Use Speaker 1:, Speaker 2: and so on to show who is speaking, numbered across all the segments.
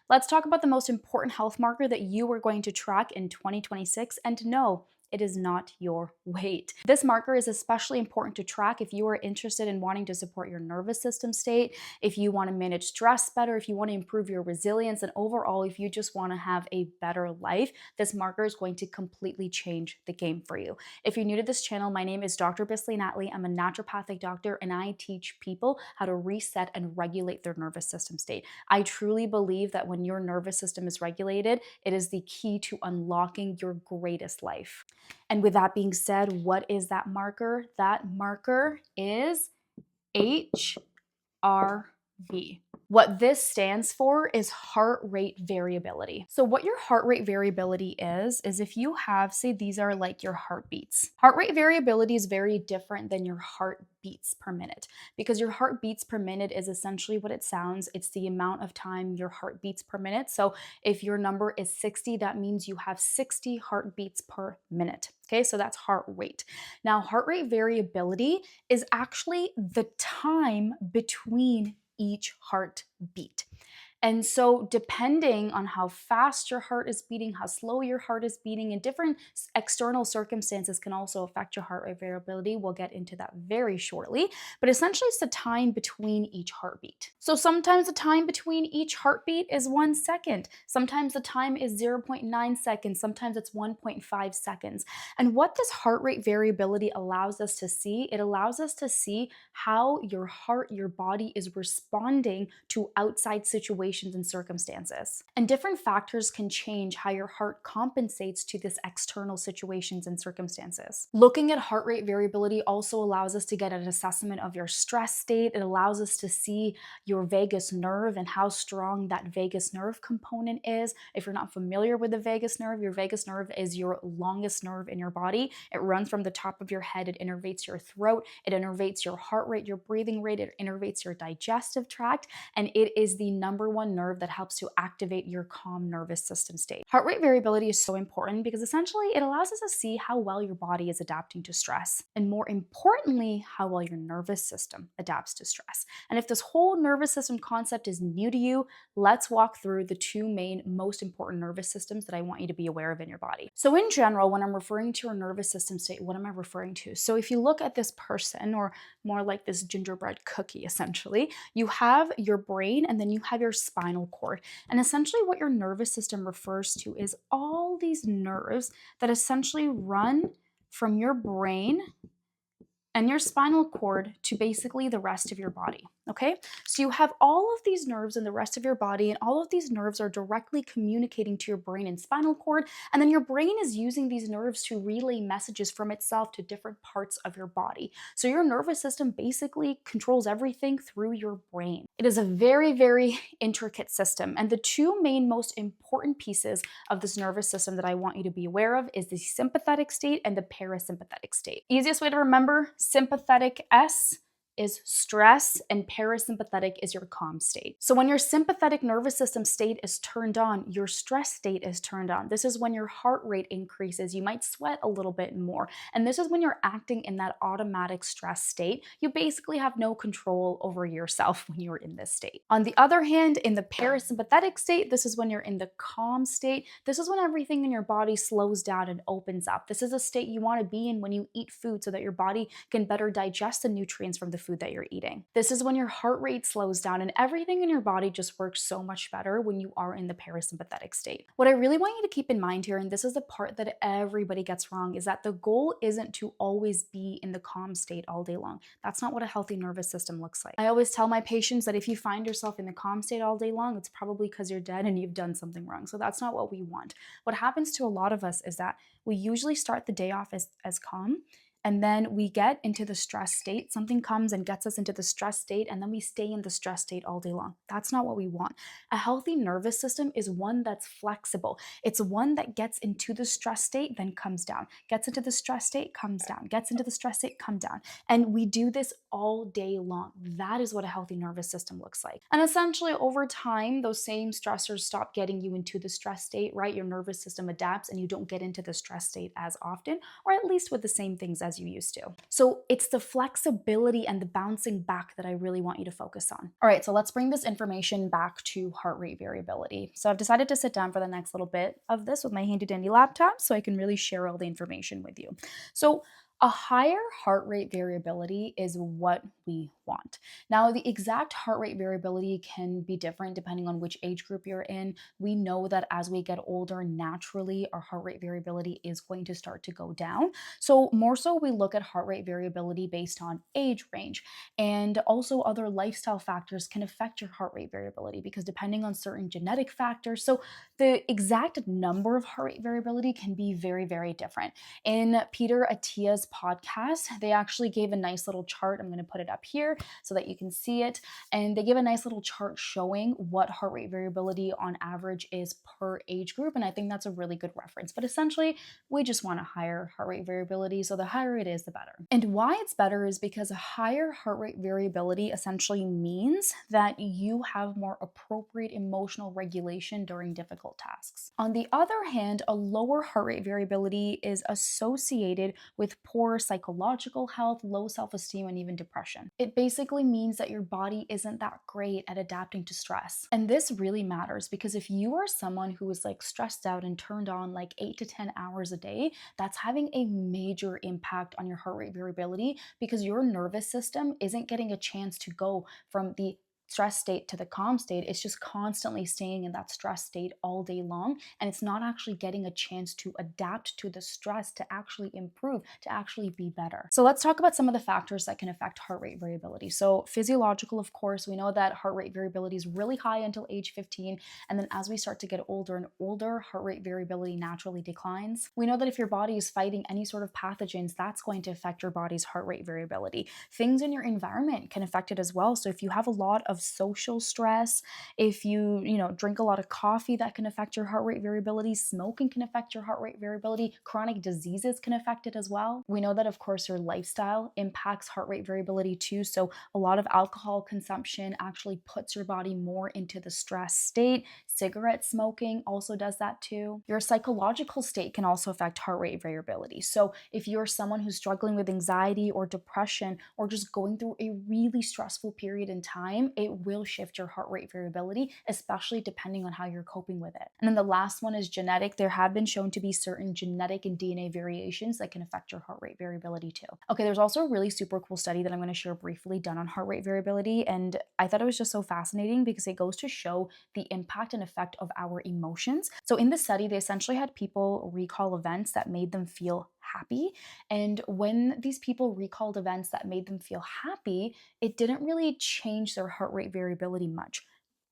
Speaker 1: Let's talk about the most important health marker that you are going to track in 2026, and no, it is not your weight. This marker is especially important to track if you are interested in wanting to support your nervous system state, if you want to manage stress better, if you want to improve your resilience, and overall, if you just want to have a better life. This marker is going to completely change the game for you. If you're new to this channel, my name is Dr. Bisley Natley. I'm a naturopathic doctor, and I teach people how to reset and regulate their nervous system state. I truly believe that when your nervous system is regulated, it is the key to unlocking your greatest life. And with that being said, what is that marker? That marker is HRV. What this stands for is heart rate variability. So what your heart rate variability is if you have, say these are like your heartbeats. Heart rate variability is very different than your heartbeats per minute, because your heartbeats per minute is essentially what it sounds. It's the amount of time your heart beats per minute. So if your number is 60, that means you have 60 heartbeats per minute. Okay, so that's heart rate. Now, heart rate variability is actually the time between each heartbeat. And so depending on how fast your heart is beating, how slow your heart is beating, and different external circumstances can also affect your heart rate variability. We'll get into that very shortly, but essentially it's the time between each heartbeat. So sometimes the time between each heartbeat is 1 second. Sometimes the time is 0.9 seconds. Sometimes it's 1.5 seconds. And what this heart rate variability allows us to see, it allows us to see how your heart, your body is responding to outside situations and circumstances. And different factors can change how your heart compensates to this external situations and circumstances. Looking at heart rate variability also allows us to get an assessment of your stress state. It allows us to see your vagus nerve and how strong that vagus nerve component is. If you're not familiar with the vagus nerve, your vagus nerve is your longest nerve in your body. It runs from the top of your head. It innervates your throat. It innervates your heart rate, your breathing rate. It innervates your digestive tract. And it is the number one nerve that helps to activate your calm nervous system state. Heart rate variability is so important because essentially it allows us to see how well your body is adapting to stress, and more importantly, how well your nervous system adapts to stress. And if this whole nervous system concept is new to you, let's walk through the two main most important nervous systems that I want you to be aware of in your body. So in general, when I'm referring to your nervous system state, what am I referring to? So if you look at this person, or more like this gingerbread cookie, essentially, you have your brain and then you have your spinal cord. And essentially what your nervous system refers to is all these nerves that essentially run from your brain and your spinal cord to basically the rest of your body, okay? So you have all of these nerves in the rest of your body, and all of these nerves are directly communicating to your brain and spinal cord, and then your brain is using these nerves to relay messages from itself to different parts of your body. So your nervous system basically controls everything through your brain. It is a very, very intricate system, and the two main most important pieces of this nervous system that I want you to be aware of is the sympathetic state and the parasympathetic state. Easiest way to remember: sympathetic S is stress, and parasympathetic is your calm state. So when your sympathetic nervous system state is turned on, your stress state is turned on. This is when your heart rate increases. You might sweat a little bit more. And this is when you're acting in that automatic stress state. You basically have no control over yourself when you're in this state. On the other hand, in the parasympathetic state, this is when you're in the calm state. This is when everything in your body slows down and opens up. This is a state you want to be in when you eat food so that your body can better digest the nutrients from the food that you're eating. This is when your heart rate slows down and everything in your body just works so much better when you are in the parasympathetic state. What I really want you to keep in mind here, and this is the part that everybody gets wrong, is that the goal isn't to always be in the calm state all day long. That's not what a healthy nervous system looks like. I always tell my patients that if you find yourself in the calm state all day long, it's probably because you're dead and you've done something wrong. So that's not what we want. What happens to a lot of us is that we usually start the day off as calm, and then we get into the stress state. Something comes and gets us into the stress state, and then we stay in the stress state all day long. That's not what we want. A healthy nervous system is one that's flexible. It's one that gets into the stress state, then comes down, gets into the stress state, comes down, gets into the stress state, comes down. And we do this all day long. That is what a healthy nervous system looks like. And essentially over time, those same stressors stop getting you into the stress state, right? Your nervous system adapts and you don't get into the stress state as often, or at least with the same things as as you used to. So it's the flexibility and the bouncing back that I really want you to focus on. All right, so let's bring this information back to heart rate variability. So I've decided to sit down for the next little bit of this with my handy dandy laptop so I can really share all the information with you. So a higher heart rate variability is what we want. Now, the exact heart rate variability can be different depending on which age group you're in. We know that as we get older, naturally, our heart rate variability is going to start to go down. So, more so, we look at heart rate variability based on age range. And also, other lifestyle factors can affect your heart rate variability because depending on certain genetic factors. So, the exact number of heart rate variability can be very, very different. In Peter Attia's podcast, they actually gave a nice little chart. I'm going to put it up here so that you can see it. And they give a nice little chart showing what heart rate variability on average is per age group. And I think that's a really good reference. But essentially, we just want a higher heart rate variability. So the higher it is, the better. And why it's better is because a higher heart rate variability essentially means that you have more appropriate emotional regulation during difficult tasks. On the other hand, a lower heart rate variability is associated with poor psychological health, low self-esteem, and even depression. It basically means that your body isn't that great at adapting to stress. And this really matters because if you are someone who is like stressed out and turned on like 8 to 10 hours a day, that's having a major impact on your heart rate variability because your nervous system isn't getting a chance to go from the stress state to the calm state. It's just constantly staying in that stress state all day long. And it's not actually getting a chance to adapt to the stress, to actually improve, to actually be better. So let's talk about some of the factors that can affect heart rate variability. So physiological, of course, we know that heart rate variability is really high until age 15. And then as we start to get older and older, heart rate variability naturally declines. We know that if your body is fighting any sort of pathogens, that's going to affect your body's heart rate variability. Things in your environment can affect it as well. So if you have a lot of social stress, if you drink a lot of coffee, that can affect your heart rate variability. Smoking can affect your heart rate variability. Chronic diseases can affect it as well. We know that, of course, your lifestyle impacts heart rate variability too. So a lot of alcohol consumption actually puts your body more into the stress state. Cigarette smoking also does that too. Your psychological state can also affect heart rate variability. So if you're someone who's struggling with anxiety or depression or just going through a really stressful period in time, it will shift your heart rate variability, especially depending on how you're coping with it. And then the last one is genetic. There have been shown to be certain genetic and DNA variations that can affect your heart rate variability too. Okay, there's also a really super cool study that I'm going to share briefly done on heart rate variability. And I thought it was just so fascinating because it goes to show the impact and effect of our emotions. So in the study, they essentially had people recall events that made them feel happy. And when these people recalled events that made them feel happy, it didn't really change their heart rate variability much.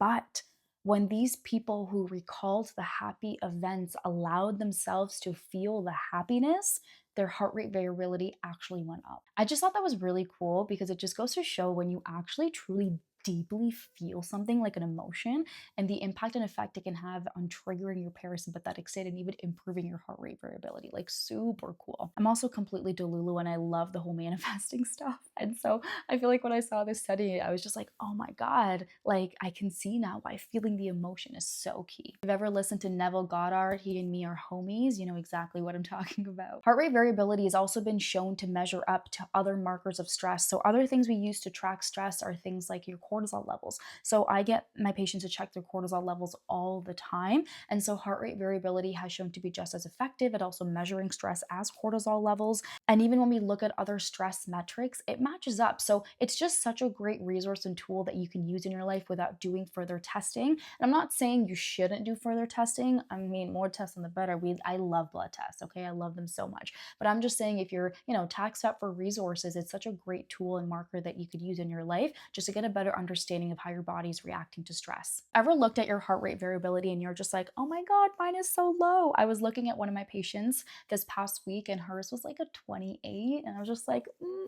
Speaker 1: But when these people who recalled the happy events allowed themselves to feel the happiness, their heart rate variability actually went up. I just thought that was really cool because it just goes to show when you actually truly deeply feel something like an emotion and the impact and effect it can have on triggering your parasympathetic state and even improving your heart rate variability. Like super cool. I'm also completely delulu and I love the whole manifesting stuff. And so I feel like when I saw this study, I was just like, oh my God, like I can see now why feeling the emotion is so key. If you've ever listened to Neville Goddard, he and me are homies, you know exactly what I'm talking about. Heart rate variability has also been shown to measure up to other markers of stress. So other things we use to track stress are things like your cortisol levels. So I get my patients to check their cortisol levels all the time. And so heart rate variability has shown to be just as effective at also measuring stress as cortisol levels. And even when we look at other stress metrics, it matches up. So it's just such a great resource and tool that you can use in your life without doing further testing. And I'm not saying you shouldn't do further testing. I mean, more testing the better. I love blood tests, okay? I love them so much. But I'm just saying if you're, taxed up for resources, it's such a great tool and marker that you could use in your life just to get a better understanding of how your body's reacting to stress. Ever looked at your heart rate variability and you're just like, oh my God, mine is so low? I was looking at one of my patients this past week and hers was like a 28. And I was just like,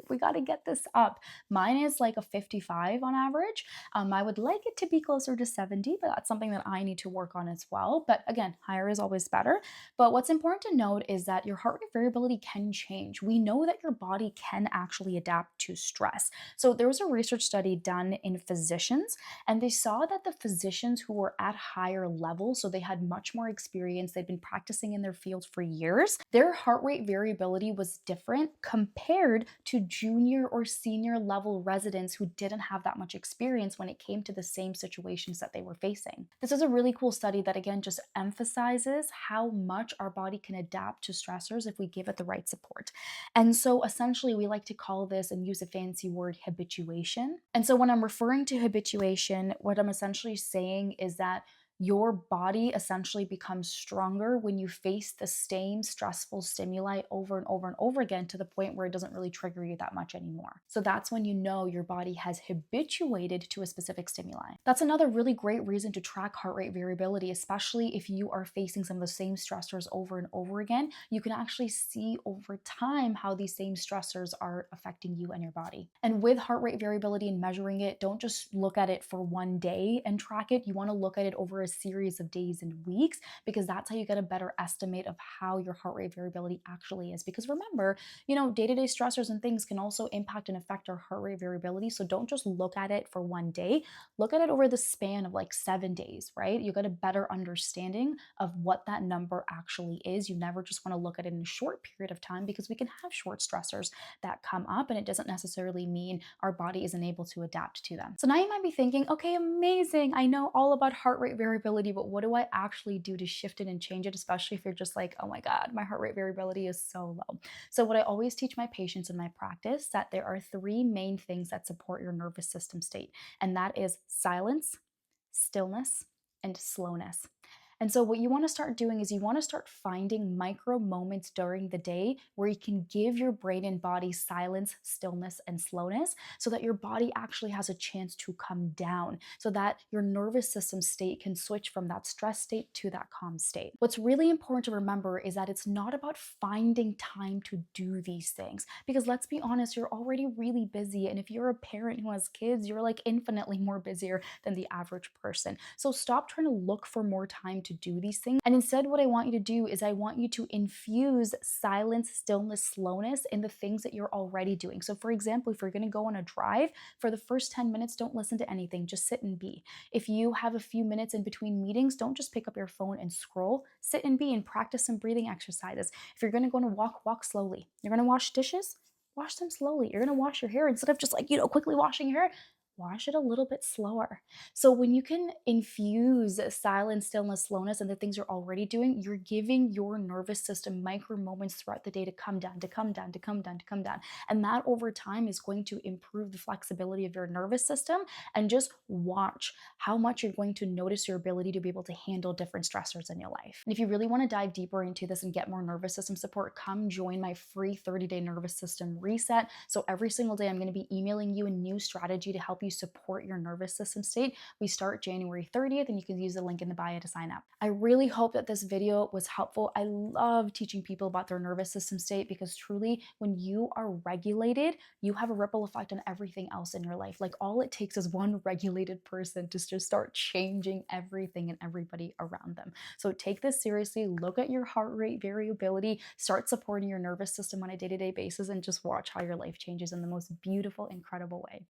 Speaker 1: we got to get this up. Mine is like a 55 on average. I would like it to be closer to 70, but that's something that I need to work on as well. But again, higher is always better. But what's important to note is that your heart rate variability can change. We know that your body can actually adapt to stress. So there was a research study done in physicians, and they saw that the physicians who were at higher levels, so they had much more experience, they'd been practicing in their field for years, their heart rate variability was different compared to junior or senior level residents who didn't have that much experience when it came to the same situations that they were facing. This is a really cool study that again just emphasizes how much our body can adapt to stressors if we give it the right support. And so essentially we like to call this and use a fancy word habituation. And so when I'm referring to habituation, what I'm essentially saying is that your body essentially becomes stronger when you face the same stressful stimuli over and over and over again to the point where it doesn't really trigger you that much anymore. So that's when you know your body has habituated to a specific stimuli. That's another really great reason to track heart rate variability, especially if you are facing some of the same stressors over and over again. You can actually see over time how these same stressors are affecting you and your body. And with heart rate variability and measuring it, don't just look at it for one day and track it. You want to look at it over a series of days and weeks, because that's how you get a better estimate of how your heart rate variability actually is. Because remember, day-to-day stressors and things can also impact and affect our heart rate variability. So don't just look at it for one day, look at it over the span of like 7 days, right? You get a better understanding of what that number actually is. You never just want to look at it in a short period of time, because we can have short stressors that come up and it doesn't necessarily mean our body isn't able to adapt to them. So now you might be thinking, okay, amazing, I know all about heart rate variability, but what do I actually do to shift it and change it, especially if you're just like, oh my God, my heart rate variability is so low. So what I always teach my patients in my practice, that there are 3 main things that support your nervous system state, and that is silence, stillness, and slowness. And so what you want to start doing is you want to start finding micro moments during the day where you can give your brain and body silence, stillness, and slowness, so that your body actually has a chance to come down, so that your nervous system state can switch from that stress state to that calm state. What's really important to remember is that it's not about finding time to do these things, because let's be honest, you're already really busy. And if you're a parent who has kids, you're like infinitely more busier than the average person. So stop trying to look for more time to do these things. And instead, what I want you to do is I want you to infuse silence, stillness, slowness in the things that you're already doing. So for example, if you're going to go on a drive, for the first 10 minutes, don't listen to anything, just sit and be. If you have a few minutes in between meetings, don't just pick up your phone and scroll, sit and be and practice some breathing exercises. If you're going to go on a walk, walk slowly. You're going to wash dishes, wash them slowly. You're going to wash your hair, instead of just like, quickly washing your hair, wash it a little bit slower. So when you can infuse silence, stillness, slowness, and the things you're already doing, you're giving your nervous system micro moments throughout the day to come down, to come down, to come down, to come down. And that over time is going to improve the flexibility of your nervous system. And just watch how much you're going to notice your ability to be able to handle different stressors in your life. And if you really want to dive deeper into this and get more nervous system support, come join my free 30-day nervous system reset. So every single day, I'm going to be emailing you a new strategy to help you support your nervous system state. We start January 30th, and you can use the link in the bio to sign up. I really hope that this video was helpful. I love teaching people about their nervous system state, because truly, when you are regulated, you have a ripple effect on everything else in your life. Like, all it takes is one regulated person to just start changing everything and everybody around them. So take this seriously, look at your heart rate variability, start supporting your nervous system on a day-to-day basis, and just watch how your life changes in the most beautiful, incredible way.